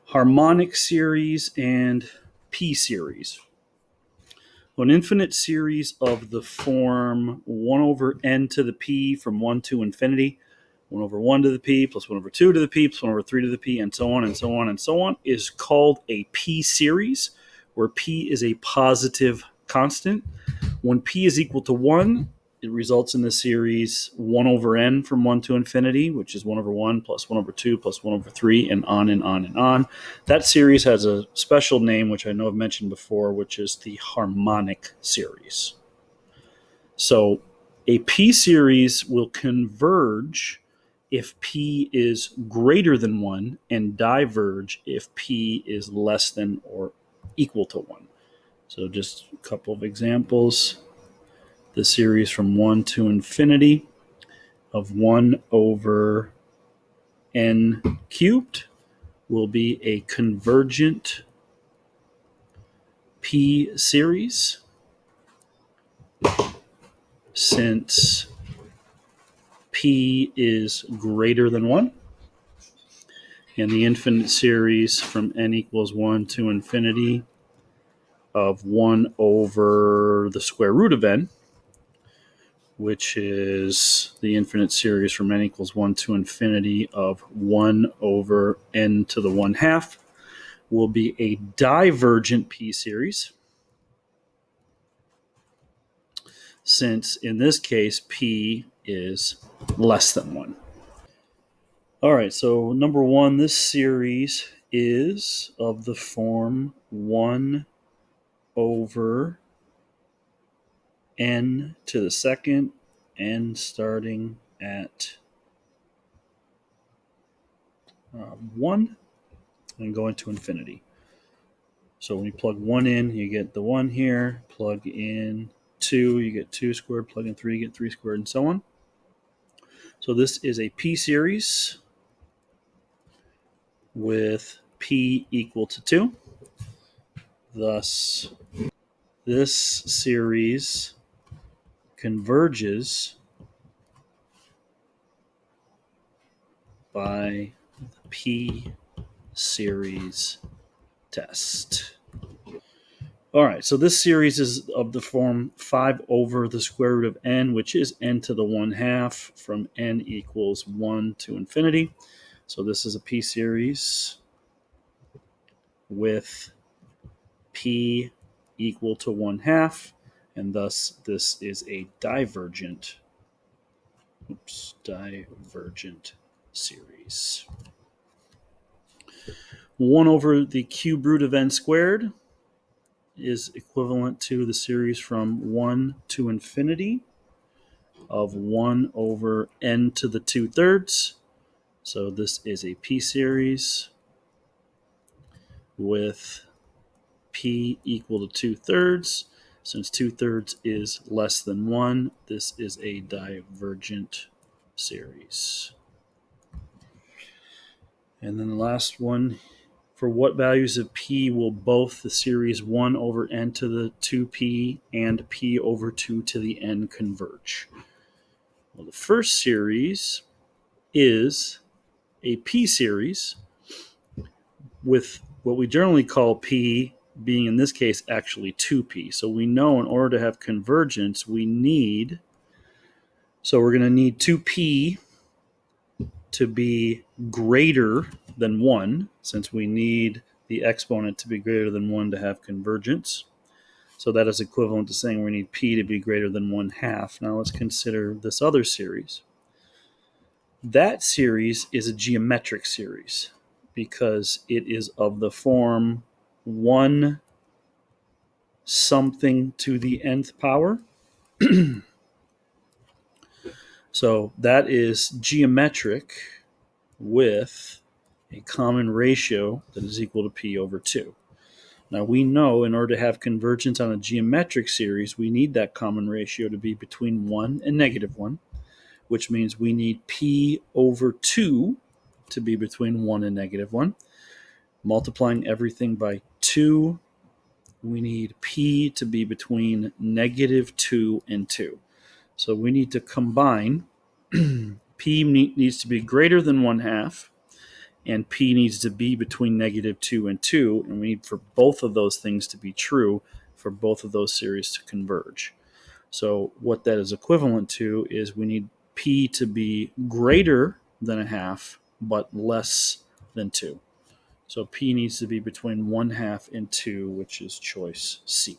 Harmonic series and P series. An infinite series of the form 1 over n to the p from 1 to infinity, 1 over 1 to the p plus 1 over 2 to the p plus 1 over 3 to the p, and so on and so on and so on, is called a P series, where p is a positive constant. When p is equal to 1, it results in the series 1 over n from 1 to infinity, which is 1 over 1 plus 1 over 2 plus 1 over 3, and on and on and on. That series has a special name, which I know I've mentioned before, which is the Harmonic Series. So a P series will converge if p is greater than 1 and diverge if p is less than or equal to 1. So just a couple of examples. The series from 1 to infinity of 1 over n cubed will be a convergent P series, since p is greater than 1. And the infinite series from n equals 1 to infinity of 1 over the square root of n, which is the infinite series from n equals 1 to infinity of 1 over n to the 1/2, will be a divergent P series, since in this case p is less than 1. All right, so number one, this series is of the form 1 over n to the second, n starting at 1 and going to infinity. So when you plug 1 in, you get the 1 here. Plug in 2, you get 2 squared. Plug in 3, you get 3 squared, and so on. So this is a P series with p equal to 2. Thus, this series converges by the P series test. All right, so this series is of the form 5 over the square root of n, which is n to the 1/2 from n equals 1 to infinity. So this is a P series with p equal to 1/2, and thus this is a divergent series. 1 over the cube root of n squared is equivalent to the series from 1 to infinity of 1 over n to the 2/3. So this is a P series with p equal to 2/3. Since 2/3 is less than 1, this is a divergent series. And then the last one, for what values of p will both the series 1 over n to the 2p and p over 2 to the n converge? Well, the first series is a P series with what we generally call p being, in this case, actually 2p. So we know in order to have convergence, we're going to need 2p to be greater than 1, since we need the exponent to be greater than 1 to have convergence. So that is equivalent to saying we need p to be greater than 1/2. Now let's consider this other series. That series is a geometric series because it is of the form 1 something to the nth power. So that is geometric with a common ratio that is equal to p over 2. Now we know in order to have convergence on a geometric series, we need that common ratio to be between 1 and -1, which means we need p over 2 to be between 1 and -1. Multiplying everything by 2, we need p to be between -2 and 2. So we need to combine p needs to be greater than 1/2, and p needs to be between -2 and 2, and we need for both of those things to be true for both of those series to converge. So what that is equivalent to is we need p to be greater than a half but less than 2. So p needs to be between 1/2 and 2, which is choice C.